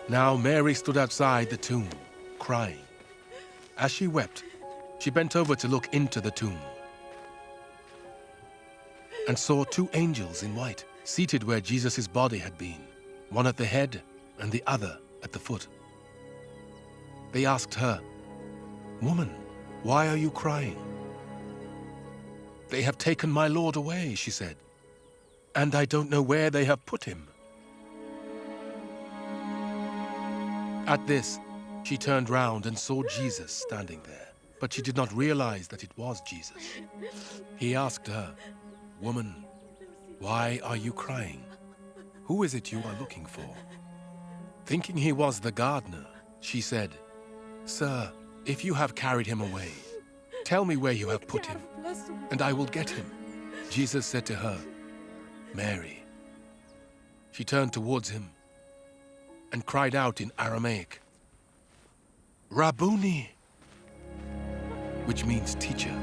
Now Mary stood outside the tomb, crying. As she wept, she bent over to look into the tomb and saw two angels in white seated where Jesus' body had been, one at the head and the other at the foot. They asked her, "Woman, why are you crying?" "They have taken my Lord away," she said, "and I don't know where they have put him." At this, she turned round and saw Jesus standing there, but she did not realize that it was Jesus. He asked her, "Woman, why are you crying? Who is it you are looking for?" Thinking he was the gardener, she said, "Sir, if you have carried him away, tell me where you have put him, and I will get him." Jesus said to her, "Mary." She turned towards him and cried out in Aramaic, "Rabboni," which means teacher.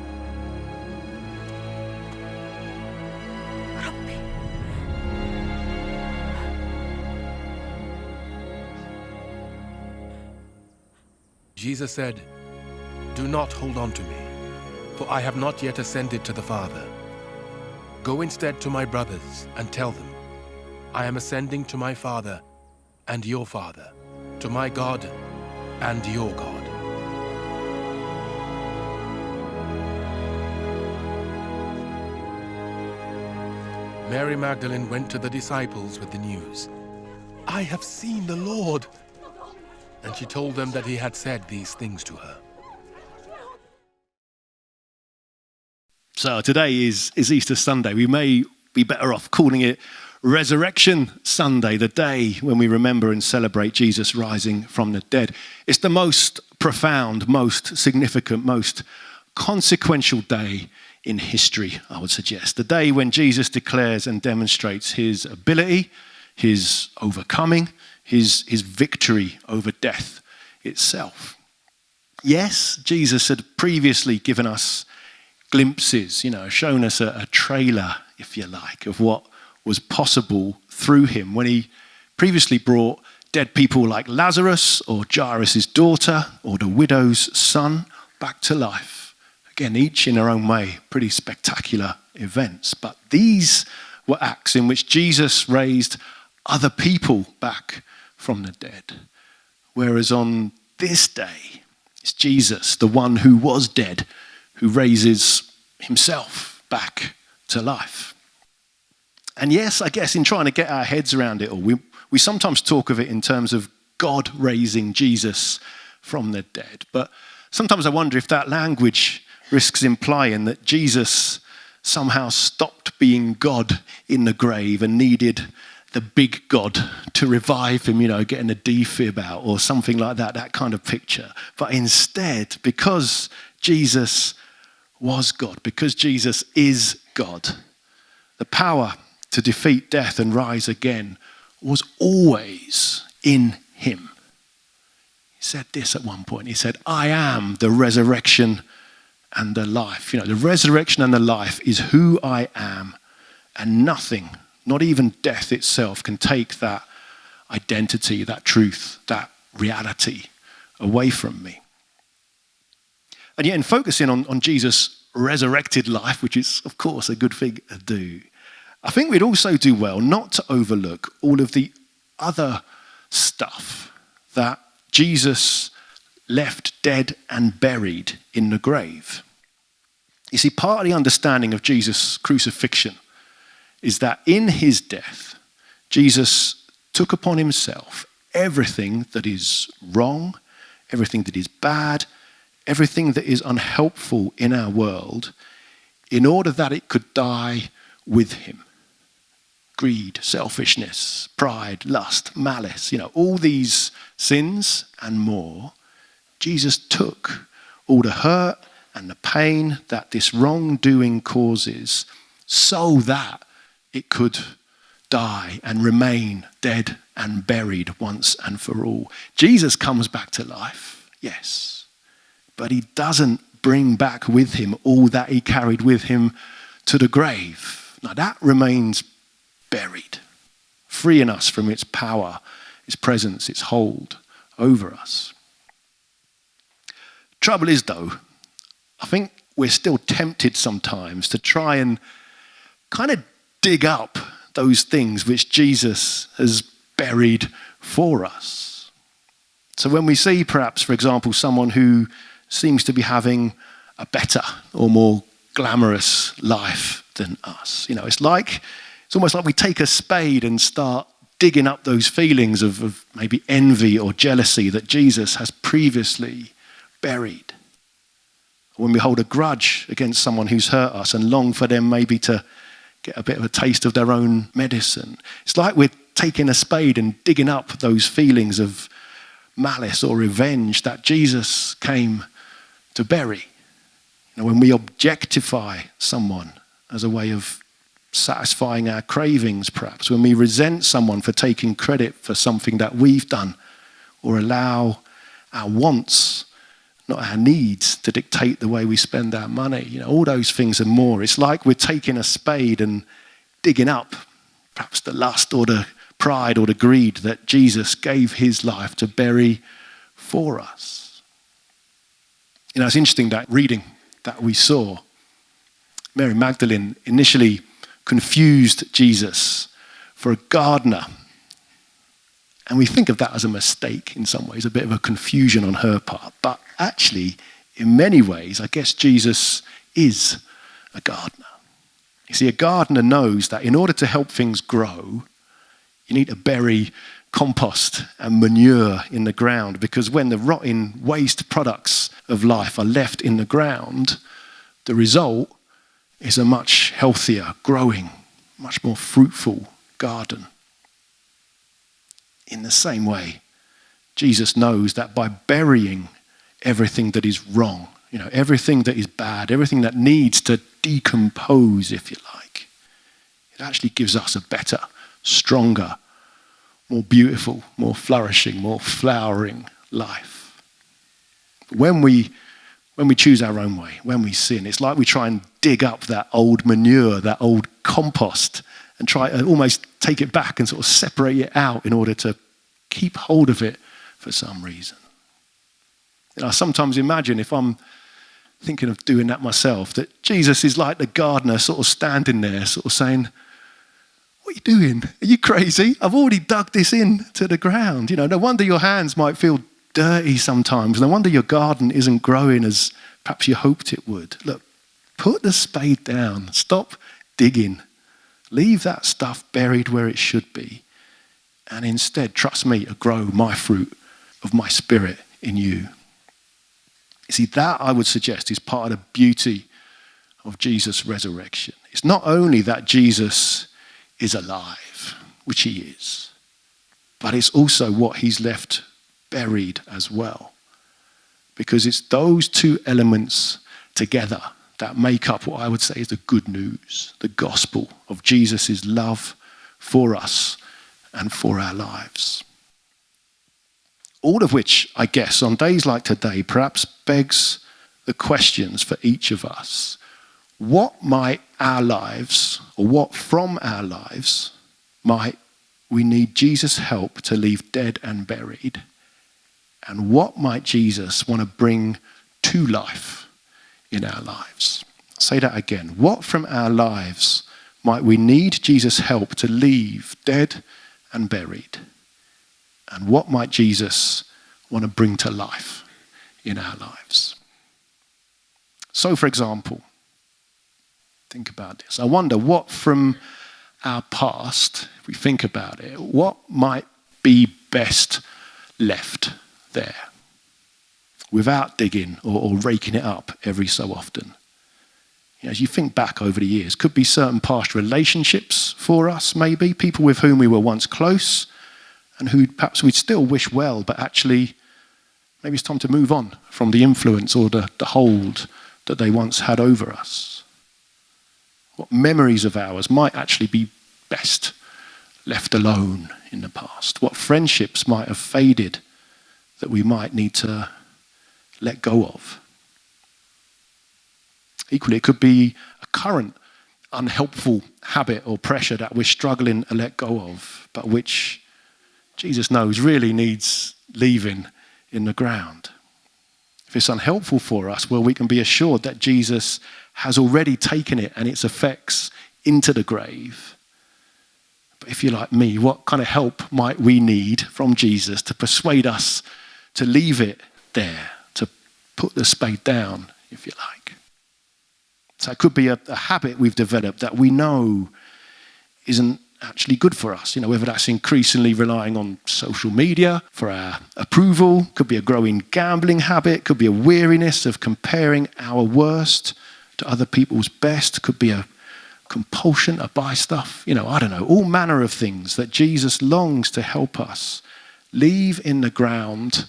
Rabbi. Jesus said, "Do not hold on to me, for I have not yet ascended to the Father. Go instead to my brothers and tell them, I am ascending to my Father and your Father, to my God and your God." Mary Magdalene went to the disciples with the news, "I have seen the Lord." And she told them that he had said these things to her. So today is Easter Sunday. We may be better off calling it Resurrection Sunday, the day when we remember and celebrate Jesus rising from the dead. It's the most profound, most significant, most consequential day in history, I would suggest. The day when Jesus declares and demonstrates his ability, his overcoming, his victory over death itself. Yes, Jesus had previously given us glimpses, shown us a trailer, if you like, of what was possible through him when he previously brought dead people like Lazarus or Jairus' daughter or the widow's son back to life. Again, each in their own way, pretty spectacular events. But these were acts in which Jesus raised other people back from the dead. Whereas on this day, it's Jesus, the one who was dead, who raises himself back to life. And yes, I guess in trying to get our heads around it all, we sometimes talk of it in terms of God raising Jesus from the dead. But sometimes I wonder if that language risks implying that Jesus somehow stopped being God in the grave and needed the big God to revive him, getting a defib out or something like that, that kind of picture. But instead, because Jesus was God, because Jesus is God, the power to defeat death and rise again was always in him. He said this at one point. He said, "I am the resurrection and the life." The resurrection and the life is who I am, and nothing, not even death itself, can take that identity, that truth, that reality away from me. And yet in focusing on Jesus' resurrected life, which is of course a good thing to do, I think we'd also do well not to overlook all of the other stuff that Jesus left dead and buried in the grave. You see, part of the understanding of Jesus' crucifixion is that in his death, Jesus took upon himself everything that is wrong, everything that is bad, everything that is unhelpful in our world, in order that it could die with him. Greed, selfishness, pride, lust, malice, all these sins and more, Jesus took all the hurt and the pain that this wrongdoing causes so that it could die and remain dead and buried once and for all. Jesus comes back to life, yes, but he doesn't bring back with him all that he carried with him to the grave. Now that remains buried, freeing us from its power its presence, its hold over us. Trouble is, though, I think we're still tempted sometimes to try and kind of dig up those things which Jesus has buried for us. So when we see perhaps, for example, someone who seems to be having a better or more glamorous life than us, it's almost like we take a spade and start digging up those feelings of maybe envy or jealousy that Jesus has previously buried. When we hold a grudge against someone who's hurt us and long for them maybe to get a bit of a taste of their own medicine. It's like we're taking a spade and digging up those feelings of malice or revenge that Jesus came to bury. When we objectify someone as a way of satisfying our cravings, perhaps, when we resent someone for taking credit for something that we've done, or allow our wants, not our needs, to dictate the way we spend our money. All those things and more. It's like we're taking a spade and digging up perhaps the lust or the pride or the greed that Jesus gave his life to bury for us. It's interesting that reading that we saw, Mary Magdalene initially confused Jesus for a gardener. And we think of that as a mistake in some ways, a bit of a confusion on her part. But actually, in many ways, I guess Jesus is a gardener. You see, a gardener knows that in order to help things grow, you need to bury compost and manure in the ground, because when the rotting waste products of life are left in the ground, the result is a much healthier, growing, much more fruitful garden. In the same way, Jesus knows that by burying everything that is wrong, everything that is bad, everything that needs to decompose, if you like, it actually gives us a better, stronger, more beautiful, more flourishing, more flowering life. When we choose our own way, when we sin, it's like we try and dig up that old manure, that old compost, and try to almost take it back and sort of separate it out in order to keep hold of it for some reason. I sometimes imagine, if I'm thinking of doing that myself, that Jesus is like the gardener sort of standing there sort of saying, "What are you doing? Are you crazy? I've already dug this in to the ground. No wonder your hands might feel dirty sometimes. No wonder your garden isn't growing as perhaps you hoped it would. Look, put the spade down. Stop digging. Leave that stuff buried where it should be. And instead, trust me to grow my fruit of my spirit in you." You see, that I would suggest is part of the beauty of Jesus' resurrection. It's not only that Jesus is alive, which he is, but it's also what he's left buried as well. Because it's those two elements together that make up what I would say is the good news, the gospel of Jesus' love for us and for our lives. All of which, I guess, on days like today, perhaps begs the questions for each of us. What might our lives, or what from our lives, might we need Jesus' help to leave dead and buried? And what might Jesus want to bring to life in our lives? I'll say that again. What from our lives might we need Jesus' help to leave dead and buried? And what might Jesus want to bring to life in our lives? So, for example, think about this. I wonder what from our past, if we think about it, what might be best left there without digging or raking it up every so often. As you think back over the years, could be certain past relationships for us, maybe people with whom we were once close and who perhaps we'd still wish well, but actually maybe it's time to move on from the influence or the hold that they once had over us. What memories of ours might actually be best left alone in the past? What friendships might have faded that we might need to let go of? Equally, it could be a current unhelpful habit or pressure that we're struggling to let go of, but which Jesus knows really needs leaving in the ground. If it's unhelpful for us, well, we can be assured that Jesus has already taken it and its effects into the grave. But if you're like me, what kind of help might we need from Jesus to persuade us to leave it there, to put the spade down, if you like? So it could be a habit we've developed that we know isn't actually good for us. Whether that's increasingly relying on social media for our approval, could be a growing gambling habit, could be a weariness of comparing our worst to other people's best, could be a compulsion to buy stuff. I don't know, all manner of things that Jesus longs to help us leave in the ground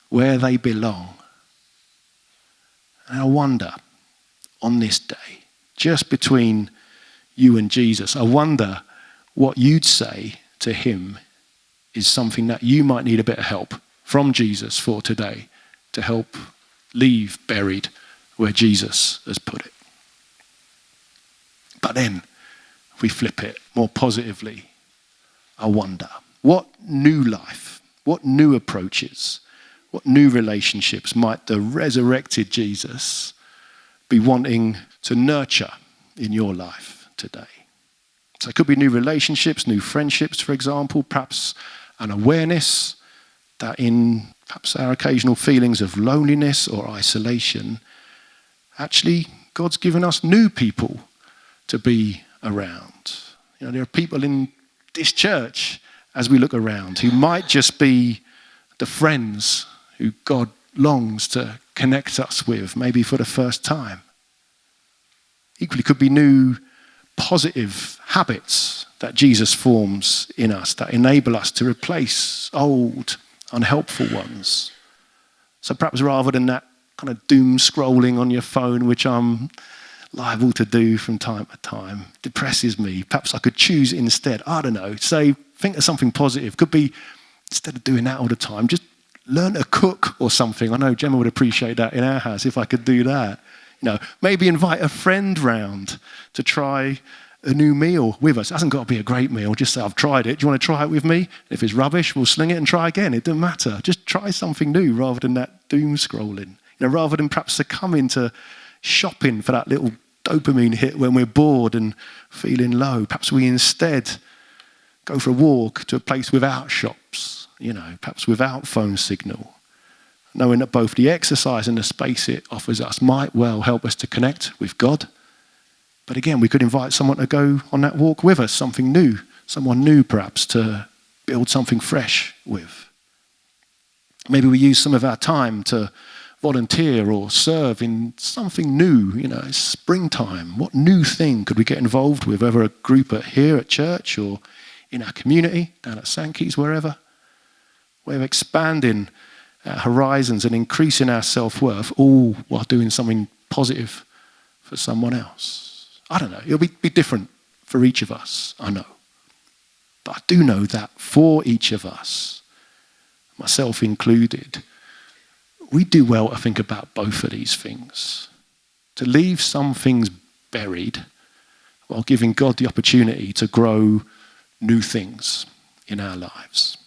where they belong. And I wonder, on this day, just between you and Jesus, I wonder what you'd say to him is something that you might need a bit of help from Jesus for today to help leave buried where Jesus has put it. But then, if we flip it more positively, I wonder, what new life, what new approaches, what new relationships might the resurrected Jesus be wanting to nurture in your life today? So it could be new relationships, new friendships, for example, perhaps an awareness that in perhaps our occasional feelings of loneliness or isolation, actually God's given us new people to be around. There are people in this church, as we look around, who might just be the friends who God longs to connect us with, maybe for the first time. Equally, could be new positive habits that Jesus forms in us that enable us to replace old, unhelpful ones. So perhaps rather than that kind of doom scrolling on your phone, which I'm liable to do from time to time, depresses me, perhaps I could choose instead, I don't know, think of something positive. Could be, instead of doing that all the time, just learn to cook or something. I know Gemma would appreciate that in our house if I could do that. Maybe invite a friend round to try a new meal with us. It hasn't got to be a great meal. Just say, I've tried it. Do you want to try it with me? If it's rubbish, we'll sling it and try again. It doesn't matter. Just try something new rather than that doom scrolling. Rather than perhaps succumbing to shopping for that little dopamine hit when we're bored and feeling low. Perhaps we instead go for a walk to a place without shops, perhaps without phone signal, knowing that both the exercise and the space it offers us might well help us to connect with God. But again, we could invite someone to go on that walk with us, someone new perhaps, to build something fresh with. Maybe we use some of our time to volunteer or serve in something new. It's springtime. What new thing could we get involved with, whether a group here at church or in our community, down at Sankey's, wherever? We're expanding our horizons and increasing our self-worth, all while doing something positive for someone else. I don't know. It'll be different for each of us, I know. But I do know that for each of us, myself included, we do well to think about both of these things. To leave some things buried while giving God the opportunity to grow new things in our lives.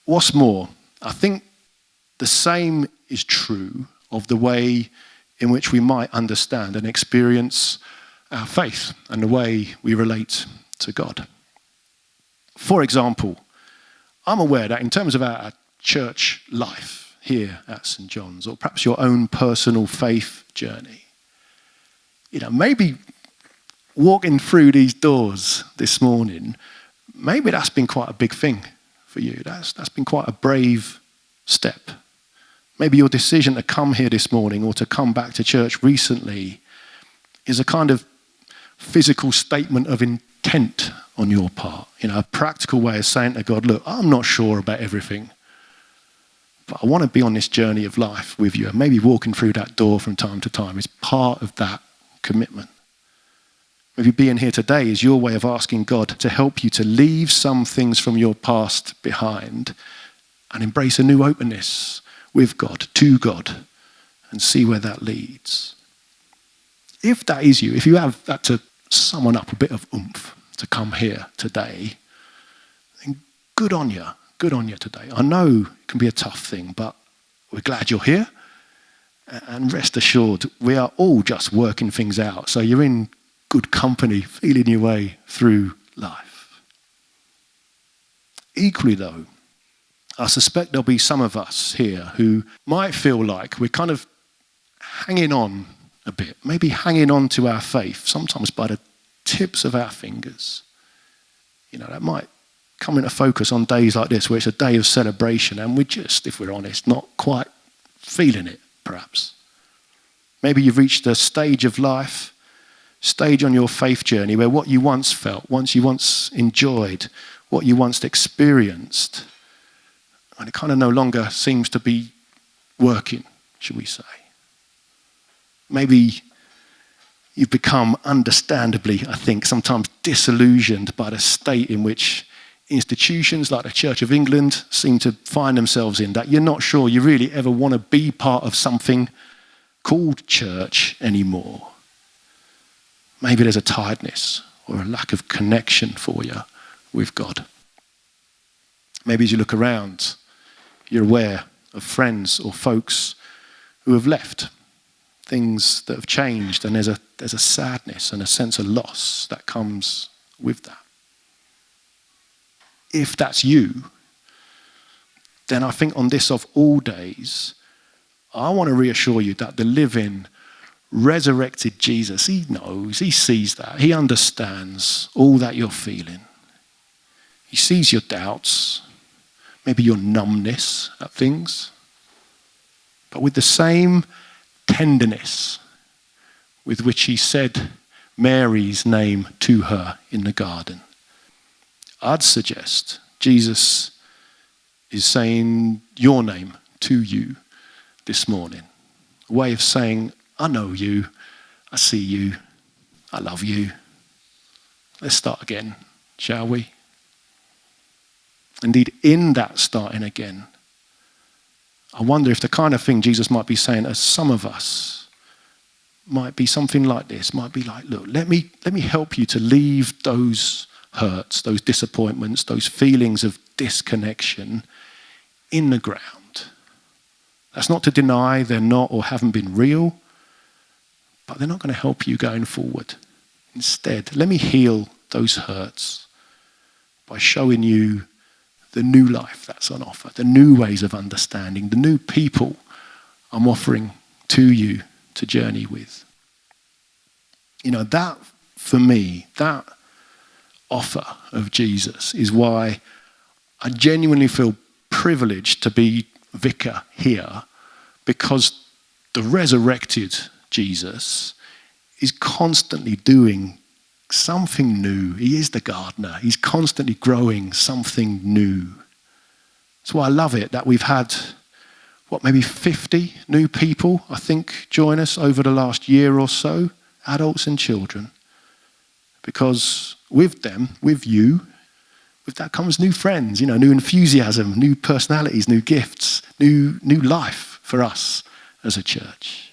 What's more, I think the same is true of the way in which we might understand and experience our faith and the way we relate to God. For example, I'm aware that in terms of our church life here at St. John's, or perhaps your own personal faith journey, maybe walking through these doors this morning, maybe that's been quite a big thing for you. That's been quite a brave step. Maybe your decision to come here this morning or to come back to church recently is a kind of physical statement of intent on your part. A practical way of saying to God, look, I'm not sure about everything, but I want to be on this journey of life with you. And maybe walking through that door from time to time is part of that commitment. Maybe being here today is your way of asking God to help you to leave some things from your past behind and embrace a new openness with God, to God, and see where that leads. If that is you, if you have that to summon up a bit of oomph to come here today, then good on you. Good on you today. I know it can be a tough thing, but we're glad you're here. And rest assured, we are all just working things out. So you're in good company, feeling your way through life. Equally though, I suspect there'll be some of us here who might feel like we're kind of hanging on a bit, maybe hanging on to our faith, sometimes by the tips of our fingers. That might come into focus on days like this, where it's a day of celebration and we're just, if we're honest, not quite feeling it, perhaps. Maybe you've reached a stage of life, stage on your faith journey where what you once felt, what you once enjoyed, what you once experienced, and it kind of no longer seems to be working, should we say. Maybe you've become, understandably, I think, sometimes disillusioned by the state in which institutions like the Church of England seem to find themselves in, that you're not sure you really ever want to be part of something called church anymore. Maybe there's a tiredness or a lack of connection for you with God. Maybe as you look around, you're aware of friends or folks who have left, things that have changed, and there's a sadness and a sense of loss that comes with that. If that's you, then I think on this of all days, I want to reassure you that the living, resurrected Jesus, he knows, he sees that, he understands all that you're feeling. He sees your doubts, maybe your numbness at things, but with the same tenderness with which he said Mary's name to her in the garden, I'd suggest Jesus is saying your name to you this morning. A way of saying, I know you, I see you, I love you. Let's start again, shall we? Indeed, in that starting again, I wonder if the kind of thing Jesus might be saying to some of us might be something like this, might be like, look, let me help you to leave those hurts, those disappointments, those feelings of disconnection in the ground. That's not to deny they're not or haven't been real, but they're not going to help you going forward. Instead, let me heal those hurts by showing you the new life that's on offer, the new ways of understanding, the new people I'm offering to you to journey with. That, for me, that offer of Jesus is why I genuinely feel privileged to be vicar here, because the resurrected Jesus is constantly doing something new. He is the gardener. He's constantly growing something new. That's why I love it that we've had, maybe 50 new people, I think, join us over the last year or so, adults and children. Because with them, with you, with that comes new friends, new enthusiasm, new personalities, new gifts, new life for us as a church.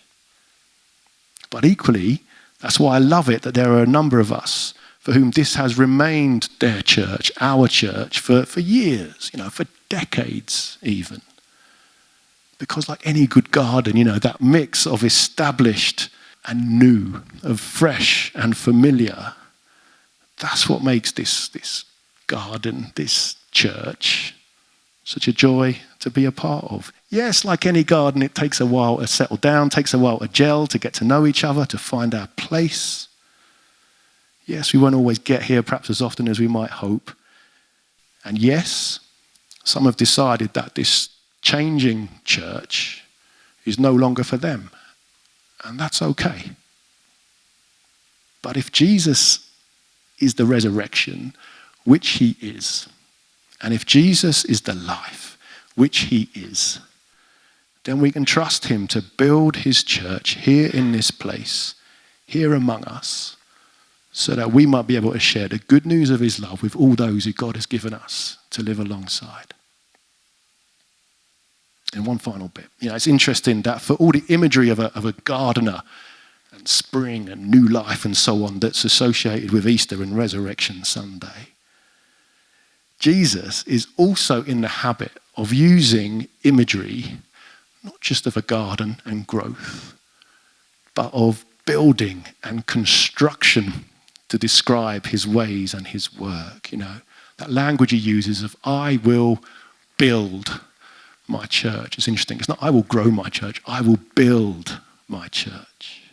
But equally, that's why I love it that there are a number of us for whom this has remained their church, our church, for years, for decades even. Because like any good garden, that mix of established and new, of fresh and familiar, that's what makes this garden, this church, such a joy to be a part of. Yes, like any garden, it takes a while to settle down, takes a while to gel, to get to know each other, to find our place. Yes, we won't always get here perhaps as often as we might hope. And yes, some have decided that this changing church is no longer for them. And that's okay. But if Jesus is the resurrection, which he is, and if Jesus is the life, which he is, then we can trust him to build his church here in this place, here among us, so that we might be able to share the good news of his love with all those who God has given us to live alongside. And one final bit. It's interesting that for all the imagery of a gardener and spring and new life and so on that's associated with Easter and Resurrection Sunday, Jesus is also in the habit of using imagery, not just of a garden and growth, but of building and construction to describe his ways and his work. You know, that language he uses of, I will build my church. It's interesting. It's not, I will grow my church. I will build my church.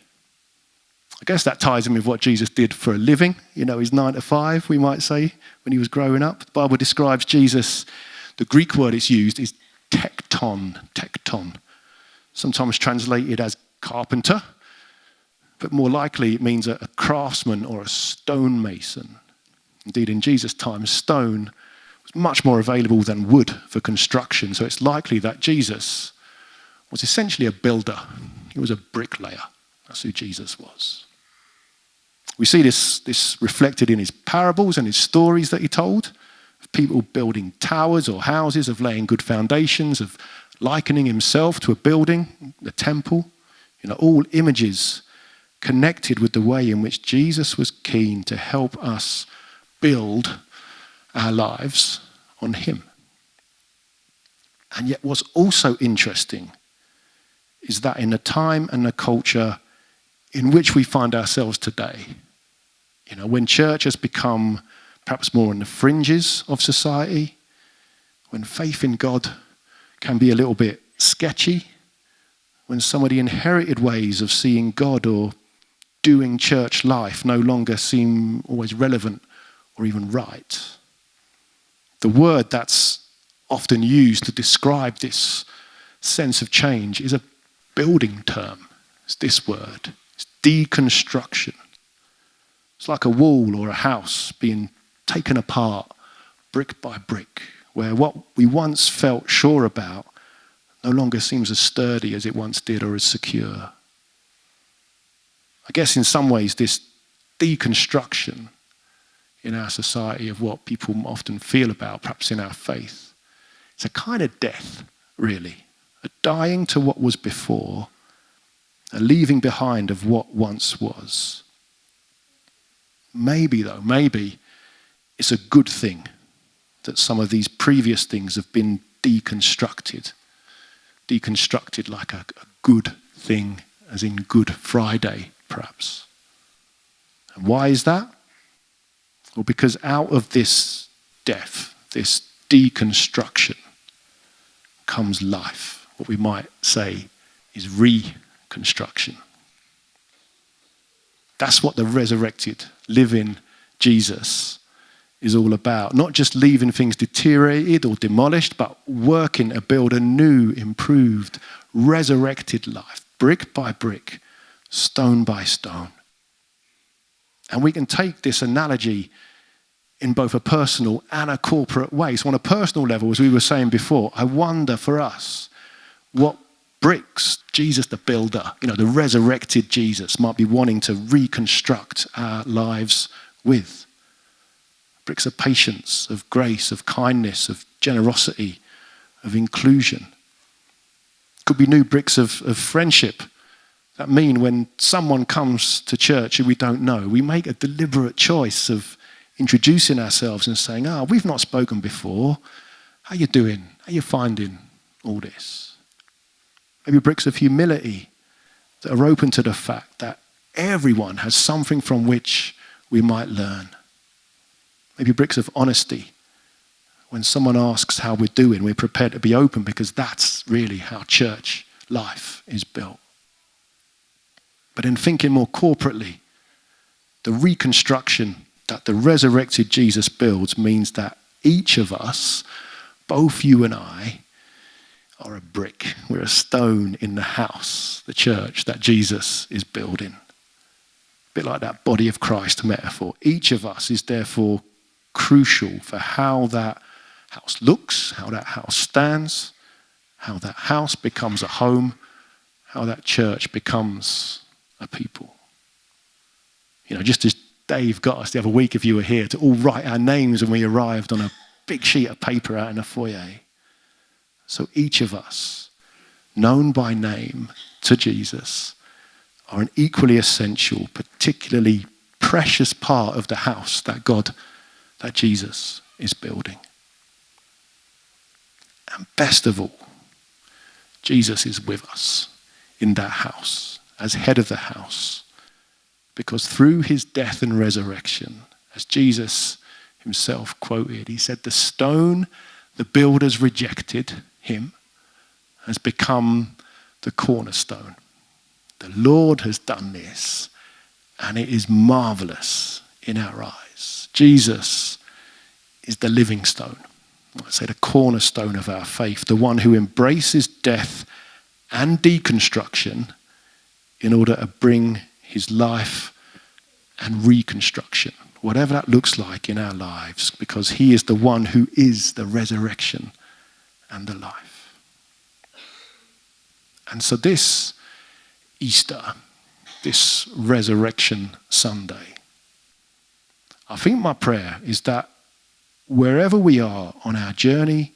I guess that ties in with what Jesus did for a living. You know, his 9 to 5, we might say, when he was growing up. The Bible describes Jesus, the Greek word it's used is tekton. Sometimes translated as carpenter, but more likely it means a craftsman or a stonemason. Indeed, in Jesus' time, stone was much more available than wood for construction, so it's likely that Jesus was essentially a builder. He was a bricklayer. That's who Jesus was. We see this reflected in his parables and his stories that he told, of people building towers or houses, of laying good foundations, of likening himself to a building, the temple. You know, all images connected with the way in which Jesus was keen to help us build our lives on him. And yet what's also interesting is that in the time and the culture in which we find ourselves today, you know, when church has become perhaps more on the fringes of society, when faith in God can be a little bit sketchy, when some of the inherited ways of seeing God or doing church life no longer seem always relevant or even right. The word that's often used to describe this sense of change is a building term. It's this word. It's deconstruction. It's like a wall or a house being taken apart brick by brick, where what we once felt sure about no longer seems as sturdy as it once did or as secure. I guess in some ways this deconstruction in our society of what people often feel about, perhaps in our faith, it's a kind of death, really. A dying to what was before, a leaving behind of what once was. Maybe it's a good thing that some of these previous things have been deconstructed like a good thing, as in Good Friday, perhaps. And why is that? Well, because out of this death, this deconstruction, comes life. What we might say is reconstruction. That's what the resurrected, living Jesus is all about. Not just leaving things deteriorated or demolished, but working to build a new, improved, resurrected life, brick by brick, stone by stone. And we can take this analogy in both a personal and a corporate way. So on a personal level, as we were saying before, I wonder for us what bricks Jesus the builder, you know, the resurrected Jesus, might be wanting to reconstruct our lives with. Bricks of patience, of grace, of kindness, of generosity, of inclusion. Could be new bricks of friendship that mean when someone comes to church who we don't know, we make a deliberate choice of introducing ourselves and saying, we've not spoken before. How you doing? How you finding all this? Maybe bricks of humility that are open to the fact that everyone has something from which we might learn. Maybe bricks of honesty. When someone asks how we're doing, we're prepared to be open because that's really how church life is built. But in thinking more corporately, the reconstruction that the resurrected Jesus builds means that each of us, both you and I, are a brick. We're a stone in the house, the church that Jesus is building. A bit like that body of Christ metaphor. Each of us is therefore crucial for how that house looks, how that house stands, how that house becomes a home, how that church becomes a people. You know, just as Dave got us the other week, if you were here, to all write our names when we arrived on a big sheet of paper out in the foyer. So each of us, known by name to Jesus, are an equally essential, particularly precious part of the house that Jesus is building. And best of all, Jesus is with us in that house, as head of the house. Because through his death and resurrection, as Jesus himself quoted, he said, the stone the builders rejected, him, has become the cornerstone. The Lord has done this, and it is marvelous in our eyes. Jesus is the living stone. I say the cornerstone of our faith, the one who embraces death and deconstruction in order to bring his life and reconstruction, whatever that looks like in our lives, because he is the one who is the resurrection and the life. And so this Easter, this Resurrection Sunday, I think my prayer is that wherever we are on our journey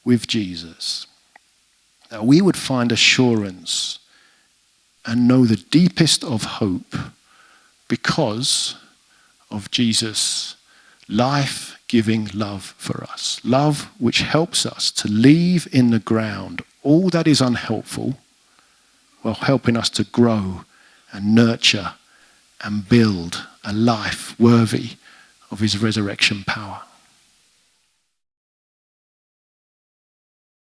with Jesus, that we would find assurance and know the deepest of hope because of Jesus' life-giving love for us. Love which helps us to leave in the ground all that is unhelpful while helping us to grow and nurture and build a life worthy of his resurrection power.